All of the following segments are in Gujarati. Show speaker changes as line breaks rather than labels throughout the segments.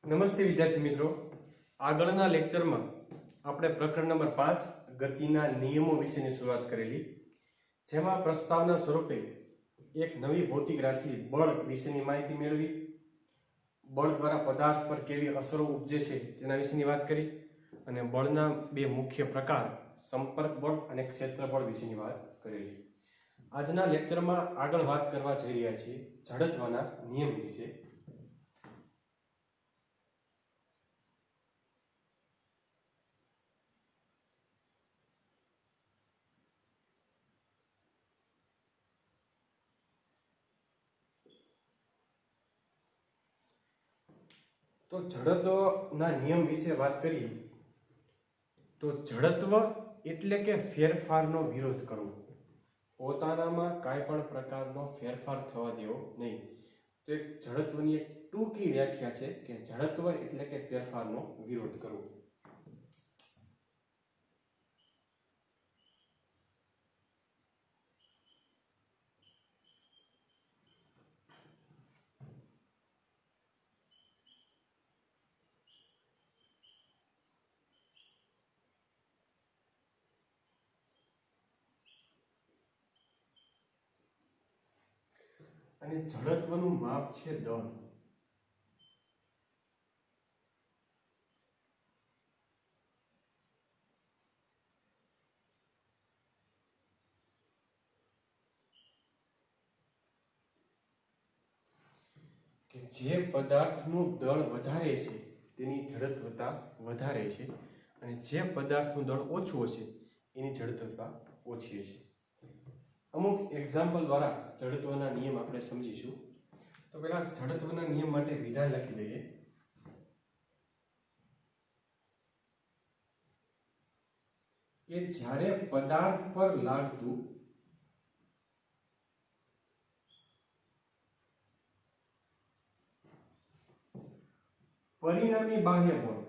નમસ્તે વિદ્યાર્થી મિત્રો, આગળના લેક્ચરમાં આપણે પ્રકરણ નંબર 5 ગતિના નિયમો વિશેની શરૂઆત કરેલી, જેમાં પ્રસ્તાવના સ્વરૂપે એક નવી ભૌતિક રાશિ બળ વિશેની માહિતી મેળવી, બળ દ્વારા પદાર્થ પર કેવી અસરો ઉપજે છે તેના વિશેની વાત કરી અને બળના બે મુખ્ય પ્રકાર સંપર્ક બળ અને ક્ષેત્ર બળ વિશેની વાત કરેલી. આજના લેક્ચરમાં આગળ વાત કરવા જઈ રહ્યા છીએ જડત્વના નિયમ વિશે. તો જડત્વના નિયમ વિશે વાત કરીએ તો જડત્વ એટલે કે ફેરફારનો વિરોધ કરવો, પોતાનામાં કાંઈ પણ પ્રકારનો ફેરફાર થવા દેવો નહીં. તો એક જડત્વની એક ટૂંકી વ્યાખ્યા છે કે જડત્વ એટલે કે ફેરફારનો વિરોધ કરવો. અને જડત્વનું માપ છે દળ. કે જે પદાર્થનું દળ વધારે છે તેની જડત્વતા વધારે છે અને જે પદાર્થનું દળ ઓછું હશે એની જડત્વતા ઓછી હશે. અમુક એક્ઝામ્પલ દ્વારા જડત્વના નિયમ આપણે સમજીશું. તો પહેલા જડત્વના નિયમ માટે વિધાન લખી દઈએ. કે જ્યારે પદાર્થ પર લાગતું પરિણામી બાહ્ય બળ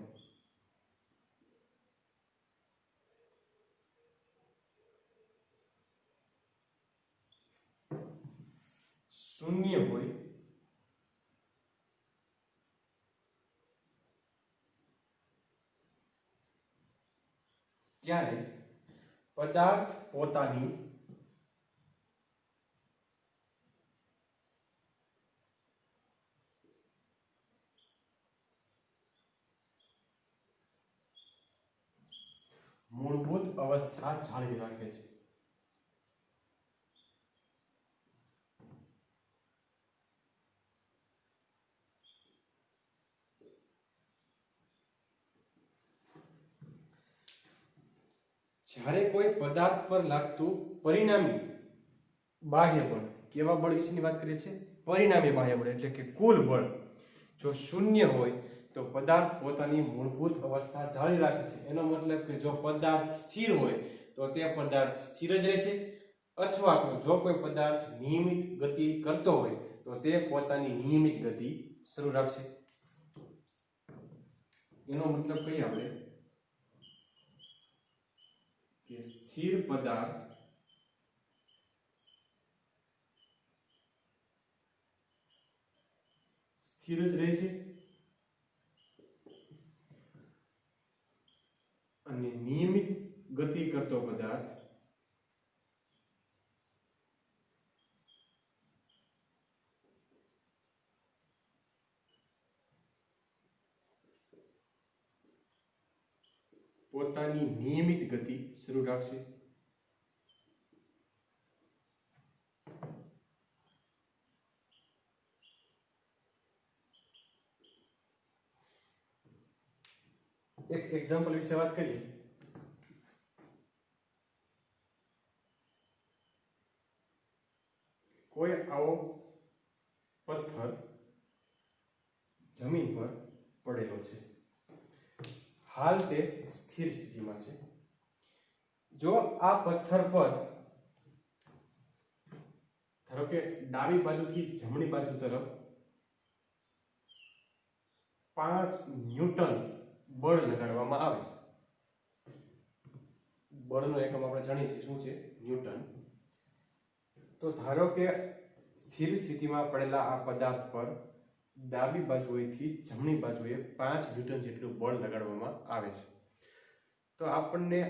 શૂન્ય હોય ત્યારે પદાર્થ પોતાની મૂળભૂત અવસ્થા જાળવી રાખે છે. જ્યારે કોઈ પદાર્થ પર લાગતું પરિણામી બાહ્ય બળ, કેવા બળ વિશેની વાત કરીએ છીએ? પરિણામી બાહ્ય બળ એટલે કે કુલ બળ જો શૂન્ય હોય તો પદાર્થ પોતાની મૂળભૂત અવસ્થા જાળવી રાખે છે. એનો મતલબ કે જો પદાર્થ સ્થિર હોય તો તે પદાર્થ સ્થિર જ રહેશે, અથવા તો જો કોઈ પદાર્થ નિયમિત ગતિ કરતો હોય તો તે પોતાની નિયમિત ગતિ શરૂ રાખશે. એનો મતલબ કહીએ આપણે કે સ્થિર પદાર્થ સ્થિર જ રહેશે અને નિયમિત ગતિ કરતો પદાર્થ પોતાની નિયમિત ગતિ શરૂ રાખશે. એક એક્ઝામ્પલ વિશે વાત કરીએ. કોઈ આવો પથ્થર જમીન પર પડેલો છે, હાલ તે સ્થિર સ્થિતિમાં છે. જો આ પથ્થર પર ધારો કે ડાબી બાજુથી જમણી બાજુ તરફ 5 ન્યૂટન બળ લગાડવામાં આવે, બળનો એકમ આપણે જાણીએ છીએ શું છે? ન્યૂટન. તો ધારો કે સ્થિર સ્થિતિમાં પડેલા આ પદાર્થ પર ડાબી બાજુએથી જમણી બાજુએ 5 ન્યૂટન જેટલું બળ લગાડવામાં આવે છે. તો આપણને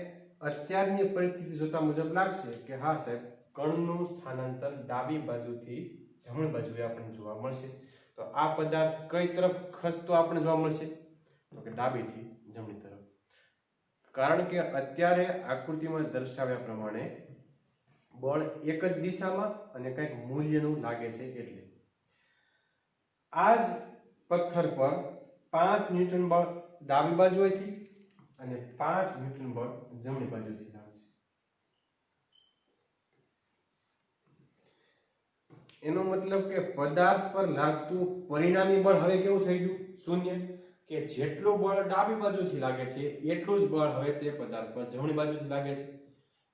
અત્યારની પરિસ્થિતિ જોતા મુજબ લાગશે કે હા સાહેબ, કણનું સ્થાનાંતર ડાબી બાજુથી જમણી બાજુએ આપણને જોવા મળશે. તો આ પદાર્થ કઈ તરફ ખસતો આપણને જોવા મળશે? તો કે ડાબીથી જમણી તરફ. કારણ કે અત્યારે આકૃતિમાં દર્શાવ્યા પ્રમાણે બળ એક જ દિશામાં અને કંઈક મૂલ્યનું લાગે છે. એટલે આ જ પથ્થર પર 5 ન્યૂટન બળ ડાબી બાજુએથી અને 5 ન્યૂટન બળ જમણી બાજુથી લાગે છે. એનો મતલબ કે પદાર્થ પર લાગતું પરિણામી બળ હવે કેવું થઈ ગયું? શૂન્ય. કે જેટલું બળ ડાબી બાજુથી લાગે છે એટલું જ બળ હવે તે પદાર્થ પર જમણી બાજુથી લાગે છે.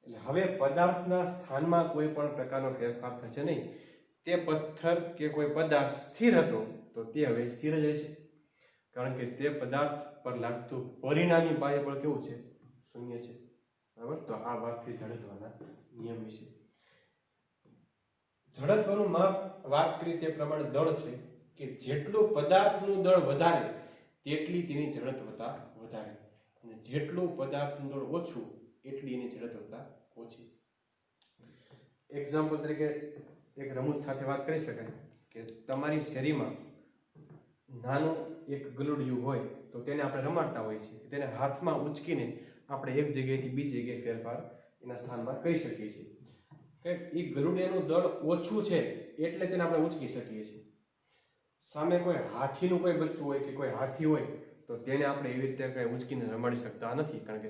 એટલે હવે પદાર્થના સ્થાનમાં કોઈ પણ પ્રકારનો ફેરફાર થશે નહીં. તે પથ્થર કે કોઈ પદાર્થ સ્થિર હતો તો તે હવે સ્થિર જ રહેશે, કારણ કે તે પદાર્થ પર લાગતું પરિણામી બાહ્ય બળ કેવું છે? શૂન્ય છે. બરાબર. તો આ વાતથી જડત્વના નિયમ વિશે. જડત્વનું માપ વાત કરી તે પ્રમાણે દળ છે કે જેટલું પદાર્થનું દળ વધારે તેટલી તેની જડત્વતા વધારે, અને જેટલું પદાર્થનું દળ ઓછું એટલી એની જડત્વતા ઓછી. એક્ઝામ્પલ તરીકે એક રમૂજ સાથે વાત કરી શકાય કે તમારી શેરીમાં નાનું એક ગલુડિયું હોય તો તેને આપણે રમાડતા હોઈએ છીએ. તેને હાથમાં ઉંચકીને આપણે એક જગ્યાએથી બીજી જગ્યાએ ફેરફાર એના સ્થાનમાં કરી શકીએ છીએ. કે એ ગલુડિયાનું દળ ઓછું છે એટલે તેને આપણે ઉંચકી શકીએ છીએ. સામે કોઈ હાથીનું કોઈ બચ્ચું હોય કે કોઈ હાથી હોય તો તેને આપણે એવી રીતે કંઈ ઉંચકીને રમાડી શકતા નથી, કારણ કે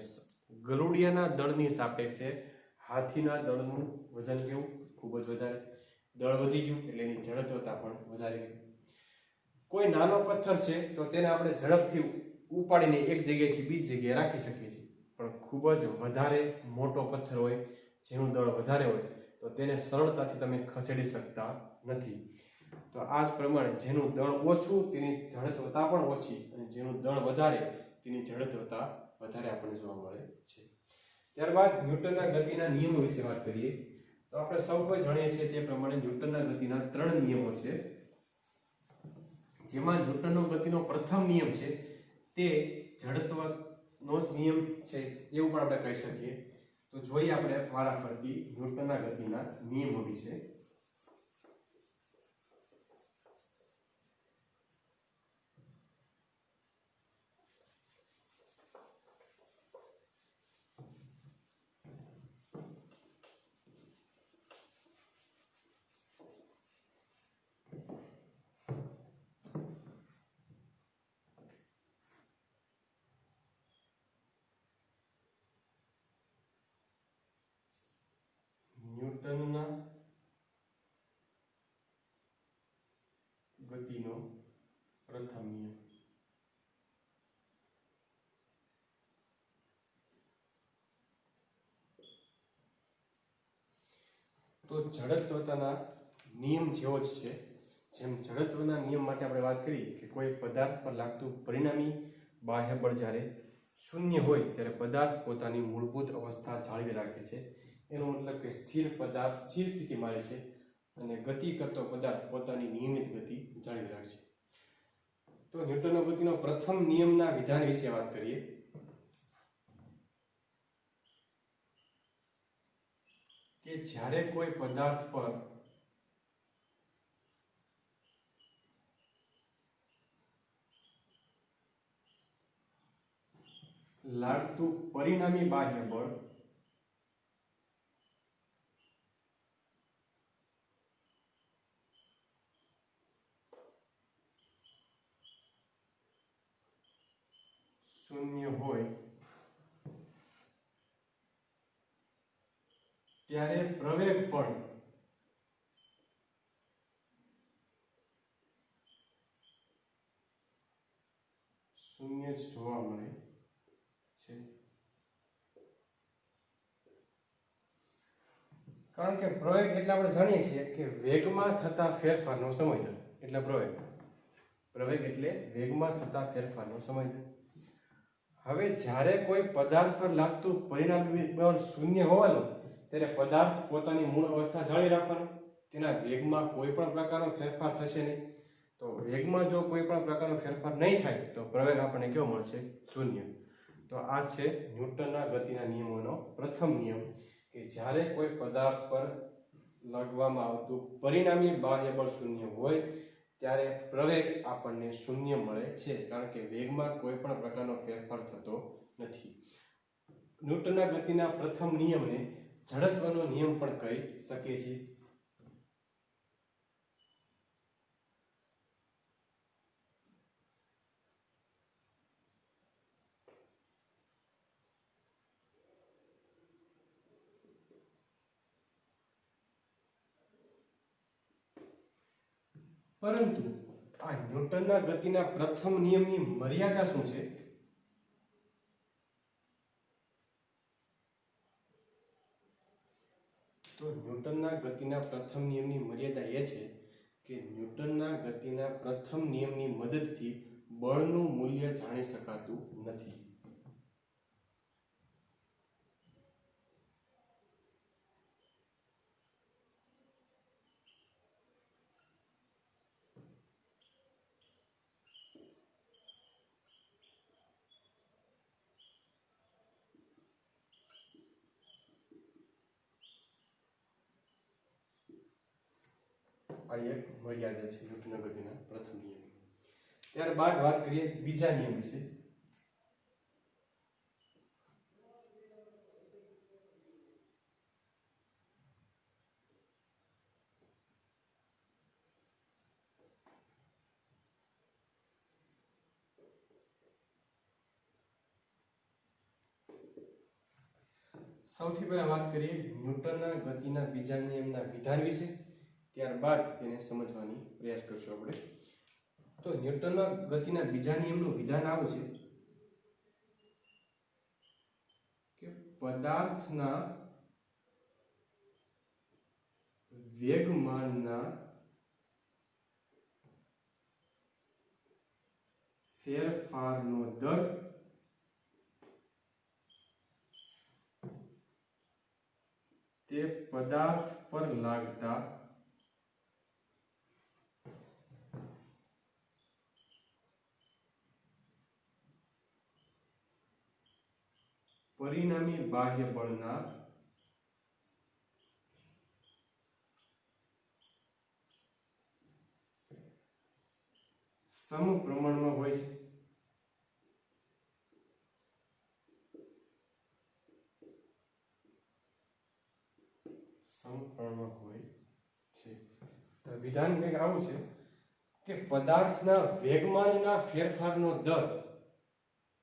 ગલુડિયાના દળની સાપેક્ષે હાથીના દળનું વજન કેવું? ખૂબ જ વધારે. દળ વધી ગયું એટલે એની જડત્વતા પણ વધારે ગઈ. કોઈ નાનો પથ્થર છે તો તેને આપણે ઝડપથી ઉપાડીને એક જગ્યાએથી બીજી જગ્યાએ રાખી શકીએ છીએ, પણ ખૂબ જ વધારે મોટો પથ્થર હોય જેનું દળ વધારે હોય તો તેને સરળતાથી તમે ખસેડી શકતા નથી. તો આ જ પ્રમાણે જેનું દળ ઓછું તેની જડત્વતા પણ ઓછી, અને જેનું દળ વધારે તેની જડત્વતા વધારે આપણને જોવા મળે છે. ત્યારબાદ ન્યૂટનના ગતિના નિયમો વિશે વાત કરીએ તો આપણે સૌ કોઈ જાણીએ છીએ તે પ્રમાણે ન્યૂટનના ગતિના 3 નિયમો છે. જેમાં ન્યૂટનનો ગતિનો પ્રથમ નિયમ છે તે જડત્વનો જ નિયમ છે એવું પણ આપણે કહી શકીએ. તો જોઈએ આપણે વારાફરતી ન્યૂટનના ગતિના નિયમો વિશે. ન્યૂટનના ગતિનો પ્રથમ નિયમ. તો જડત્વતાના નિયમ જેવો જ છે. જેમ જડત્વના નિયમ માટે આપણે વાત કરી કે કોઈ પદાર્થ પર લાગતું પરિણામી બાહ્ય બળ જ્યારે શૂન્ય હોય ત્યારે પદાર્થ પોતાની મૂળભૂત અવસ્થા જાળવી રાખે છે. એનો મતલબ કે સ્થિર પદાર્થ સ્થિર સ્થિતિમાં રહે છે અને ગતિ કરતો પદાર્થ પોતાની નિયમિત ગતિ જાળવી રાખે છે. તો ન્યૂટનનો ગતિનો પ્રથમ નિયમના વિધાન વિશે વાત કરીએ. કે જ્યારે કોઈ પદાર્થ પર લાગતું પરિણામી બાહ્ય બળ શૂન્ય હોય ત્યારે પ્રવેગ પણ શૂન્ય જ જોવા મળે છે. કારણ કે પ્રવેગ એટલે આપણે જાણીએ છીએ કે વેગમાં થતા ફેરફારનો સમય દર એટલે પ્રવેગ. પ્રવેગ એટલે વેગમાં થતા ફેરફારનો સમય દર. હવે જ્યારે કોઈ પદાર્થ પર લાગતું પરિણામી બળ શૂન્ય હોવાનું ત્યારે પદાર્થ પોતાની મૂળ અવસ્થા જાળવી રાખવાનો, તેના વેગમાં કોઈ પણ પ્રકારનો ફેરફાર થશે નહીં. તો તો વેગમાં જો કોઈ પણ પ્રકારનો ફેરફાર નહીં થાય તો પ્રવેગ આપણને કેવો મળશે? શૂન્ય. તો આ છે ન્યૂટનના ગતિના નિયમોનો પ્રથમ નિયમ કે જ્યારે કોઈ પદાર્થ પર લાગવામાં આવતું પરિણામી બાહ્ય બળ શૂન્ય હોય ત્યારે પ્રવેગ આપણને શૂન્ય મળે છે, કારણ કે વેગમાં કોઈ પણ પ્રકારનો ફેરફાર થતો નથી. ન્યૂટનના ગતિના પ્રથમ નિયમને જડત્વનો નિયમ પણ કહી શકીએ છીએ. પરંતુ આ ન્યૂટનના ગતિના પ્રથમ નિયમની મર્યાદા શું છે? તો ન્યૂટનના ગતિના પ્રથમ નિયમની મર્યાદા એ છે કે ન્યૂટનના ગતિના પ્રથમ નિયમની મદદથી બળનું મૂલ્ય જાણી શકાતું નથી. આ એક મર્યાદા છે ન્યૂટનના ગતિના પ્રથમ નિયમ. ત્યારબાદ વાત કરીએ બીજા નિયમ વિશે. સૌથી પહેલા વાત કરીએ ન્યૂટનના ગતિના બીજા નિયમના વિધાન વિશે. ત્યારબાદ તેને સમજવાની પ્રયાસ કરશું આપણે. તો ન્યૂટનના ગતિના બીજા નિયમનું વિધાન આવું છે કે પદાર્થના વેગમાનના ફેરફારનો દર તે પદાર્થ પર લાગતા પરિણામી બાહ્ય બળના સમપ્રમાણમાં હોય છે. સમપ્રમાણમાં હોય છે. તો વિધાન કંઈક આવું છે કે પદાર્થના વેગમાનના ફેરફારનો દર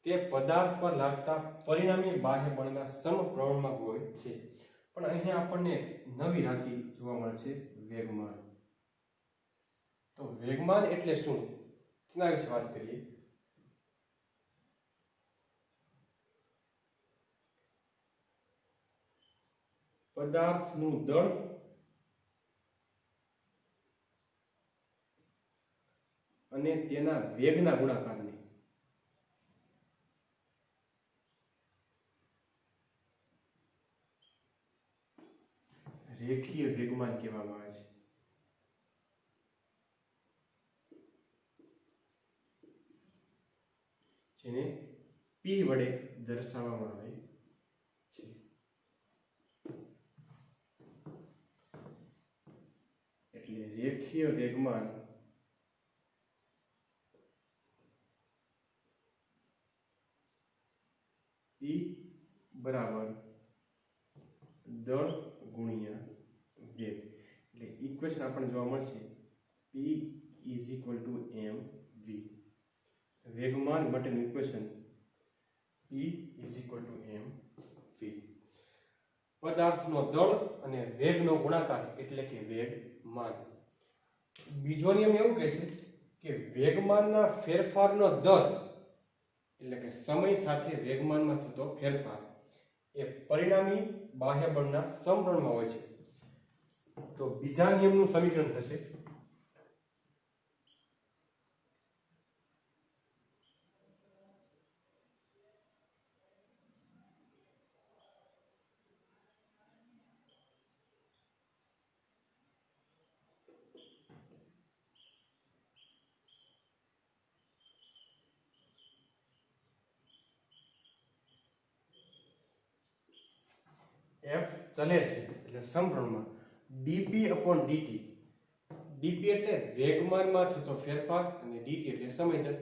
તે પદાર્થ પર લાગતા પરિણામી બાહ્ય બળના સમપ્રમાણમાં હોય છે. પણ અહીંયા આપણને નવી રાશિ જોવા મળે છે, વેગમાન. તો વેગમાન એટલે શું તેના વિશે વાત કરીએ. પદાર્થનું દળ અને તેના વેગના ગુણાકારને રેખીય વેગમાન કહેવામાં આવે છે. જેને P વડે દર્શાવવામાં આવે છે. એટલે રેખીય વેગમાન P બરાબર દળ ગુણ્યા વેગ. એટલે ઇક્વેશન આપણને જોવા મળશે P mv. વેગમાન માટેનું ઇક્વેશન P mv. પદાર્થનો દળ અને વેગનો ગુણાકાર એટલે કે વેગમાન. બીજો નિયમ એવું કહે છે કે વેગમાનના ફેરફારનો દર એટલે કે સમય સાથે વેગમાનમાં થતો ફેરફાર એ પરિણામી બાહ્ય બળના સમપ્રમાણમાં હોય છે. તો બીજા નિયમનું સમીકરણ થશે એફ ચલે છે એટલે સમપ્રમાણમાં ડીપી અપોન ડીટી. ડીપી એટલે વેગમાનમાં થતો ફેરફાર અને ડીટી એટલે સમય દર.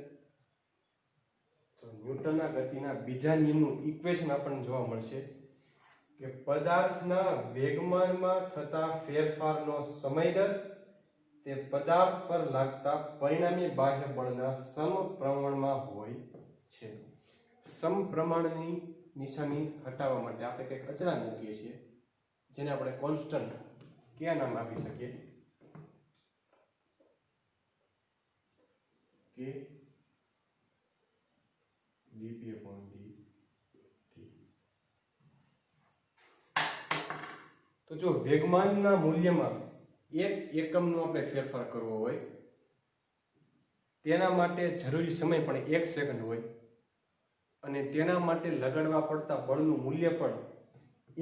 તો ન્યૂટનના ગતિના બીજા નિયમનું ઇક્વેશન આપણને જોવા મળશે કે પદાર્થના વેગમાનમાં થતા ફેરફારનો સમય દર તે પદાર્થ પર લાગતા પરિણામી બાહ્ય બળના સમપ્રમાણમાં હોય છે. સમપ્રમાણની નિશાની હટાવવા માટે આપણે કંઈક અચળાંક મૂકીએ છીએ જેને આપણે કોન્સ્ટન્ટ કયા નામ આપી શકીએ કે dp upon dt. તો જો વેગમાનના મૂલ્યમાં એક એકમનો આપણે ફેરફાર કરવો હોય તેના માટે જરૂરી સમય પણ 1 સેકન્ડ હોય અને તેના માટે લગાડવા પડતા બળનું મૂલ્ય પણ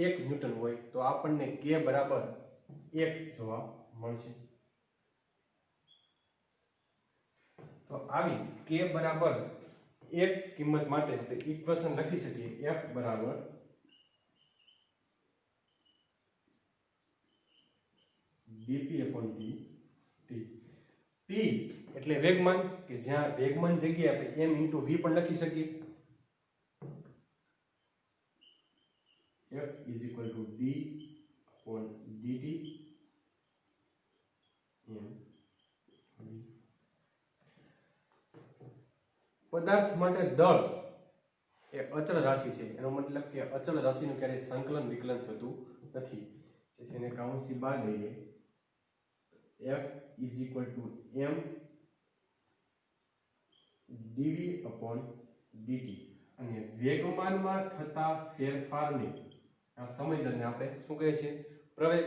1 ન્યૂટન હોય તો આપણને k બરાબર 1 જોવા મળશે. તો આવી k બરાબર 1 કિંમત માટે આપણે ઇક્વેશન લખી શકીએ f બરાબર dp upon dt. p એટલે વેગમાન કે જ્યાં વેગમાન જગ્યાએ આપણે m into v પણ લખી શકીએ. f is equal to d upon dt m v. પદાર્થ માટે દળ એ અચળ રાશિ છે. એનો મતલબ કે અચળ રાશિનું ક્યારેય સંકલન વિકલન થતું નથી. જેથી એને કાઉન્સની બહાર લઈએ. f is equal to m dv upon dt અને વેગમાનમાં થતા ફેરફારને આ સમય દરને આપણે શું કહે છે પ્રવેગ.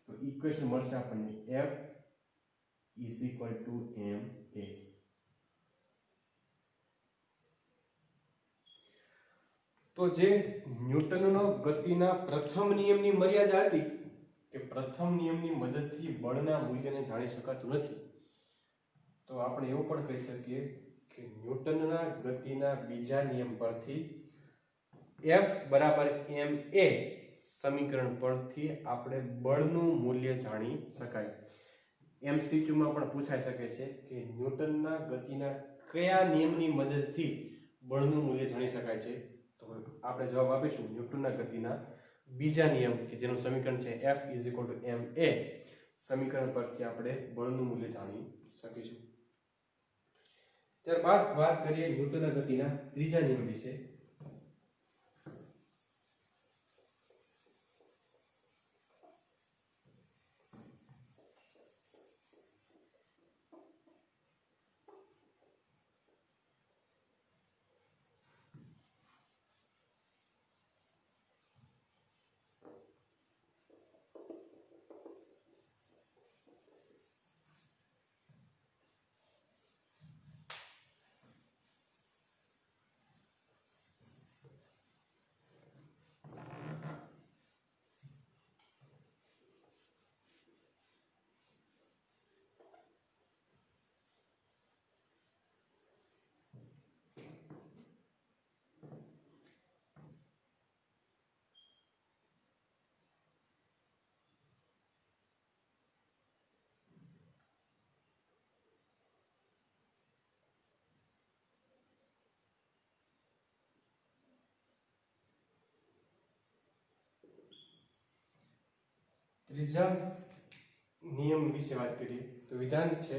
તો ઇક્વેશન મળશે આપણને f is equal to ma. તો જે ન્યૂટનનો ગતિના પ્રથમ નિયમની મર્યાદા હતી કે પ્રથમ નિયમની મદદથી બળના મૂલ્યને જાણી શકાતું નથી, તો આપણે એવું પણ કહી શકીએ કે ન્યૂટનના ગતિના બીજા નિયમ પરથી F બરાબર ma સમીકરણ પરથી આપણે બળનું મૂલ્ય જાણી શકાય. MCQ માં પણ પૂછાઈ શકે છે કે ન્યૂટનના ગતિના કયા નિયમની મદદથી બળનું મૂલ્ય જાણી શકાય છે. તો આપણે જવાબ આપીશું ન્યૂટનના ગતિના બીજા નિયમ કે જેનું સમીકરણ છે F ma. સમીકરણ પરથી આપણે બળનું મૂલ્ય જાણી શકીશું. ત્યારબાદ વાત કરીએ ન્યૂટનના ગતિના ત્રીજા નિયમ વિશે. ત્રીજા નિયમ વિશે વાત કરીએ તો વિધાન છે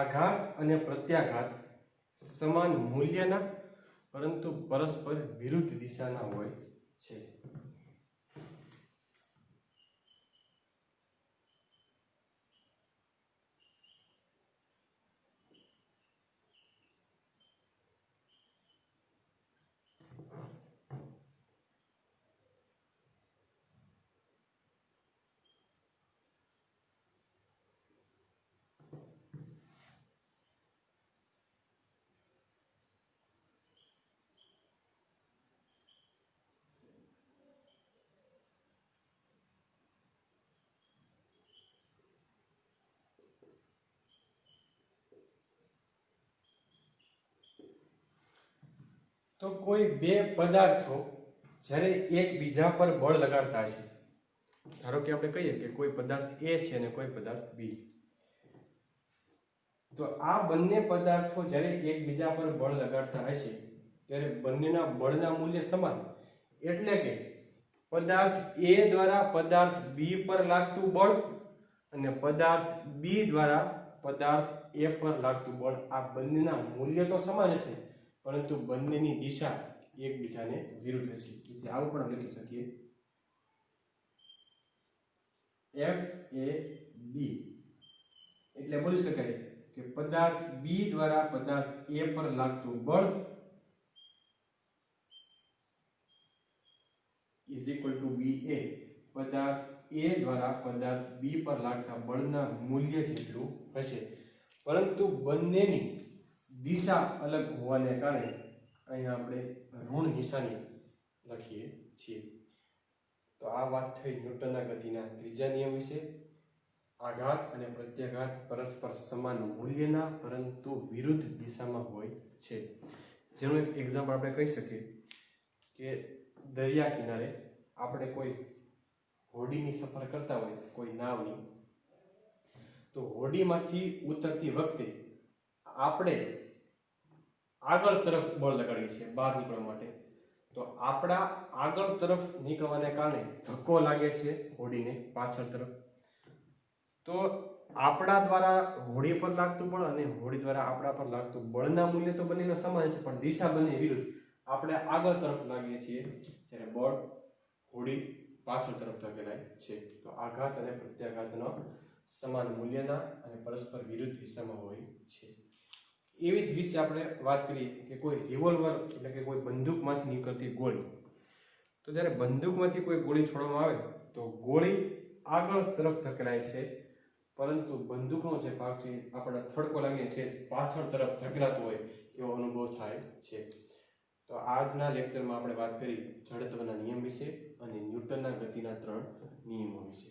આઘાત અને પ્રત્યાઘાત સમાન મૂલ્યના પરંતુ પરસ્પર વિરુદ્ધ દિશાના હોય છે. તો કોઈ બે પદાર્થો જ્યારે એકબીજા પર બળ લગાડતા હશે, ધારો કે આપણે કહીએ કે કોઈ પદાર્થ A છે અને કોઈ પદાર્થ B, તો આ બંને પદાર્થો જ્યારે એકબીજા પર બળ લગાડતા હશે ત્યારે બંનેના બળના મૂલ્ય સમાન, એટલે કે પદાર્થ A દ્વારા પદાર્થ B પર લાગતું બળ અને પદાર્થ B દ્વારા પદાર્થ A પર લાગતું બળ, આ બંનેના મૂલ્ય તો સમાન હશે પરંતુ બંનેની દિશા એકબીજાને વિરુદ્ધ હશે. એટલે આવું પણ લખી શકીએ FAB, એટલે બોલી શકાય કે પદાર્થ B દ્વારા પદાર્થ A પર લાગતું બળ ઇઝ ઇક્વલ ટુ BA, પદાર્થ A દ્વારા પદાર્થ B પર લાગતા બળના મૂલ્ય જેટલું હશે, પરંતુ બંનેની દિશા અલગ હોવાને કારણે અહીંયા આપણે ઋણ નિશાની લખીએ છીએ. તો આ વાત થઈ ન્યૂટનના ગતિના ત્રીજા નિયમ વિશે. આઘાત અને પ્રત્યાઘાત પરસ્પર સમાન મૂલ્યના પરંતુ વિરુદ્ધ દિશામાં હોય છે. જેનું એક એક્ઝામ્પલ આપણે કહી શકીએ કે દરિયા કિનારે આપણે કોઈ હોડીની સફર કરતા હોય, કોઈ નાવની, તો હોડીમાંથી ઉતરતી વખતે આપણે આગળ તરફ બળ લગાડીએ છીએ બહાર નીકળવા માટે, તો આપણા આગળ તરફ નીકળવાને કારણે ધક્કો લાગે છે હોડીને પાછળ તરફ, તો આપણા દ્વારા હોડી પર લાગતું બળ અને હોડી દ્વારા આપણા પર લાગતું બળના મૂલ્ય તો બંનેના સમાન છે, પણ દિશા બંને વિરુદ્ધ. આપણે આગળ તરફ લાગીએ છીએ જ્યારે બળ હોડી પાછળ તરફ ધકેલાય છે. તો આઘાત અને પ્રત્યાઘાતનો સમાન મૂલ્યના અને પરસ્પર વિરુદ્ધ દિશામાં હોય છે. એવી જ વિશે આપણે વાત કરીએ કે કોઈ રિવોલ્વર એટલે કે કોઈ બંદૂકમાંથી નીકળતી ગોળી, તો જ્યારે બંદૂકમાંથી કોઈ ગોળી છોડવામાં આવે તો ગોળી આગળ તરફ ધકેલાય છે, પરંતુ બંદૂકનો જે ભાગ છે આપણા થડકો લાગીને છે પાછળ તરફ ધકેલાતો હોય એવો અનુભવ થાય છે. તો આજના લેક્ચરમાં આપણે વાત કરી જડત્વના નિયમ વિશે અને ન્યૂટનના ગતિના 3 નિયમો વિશે.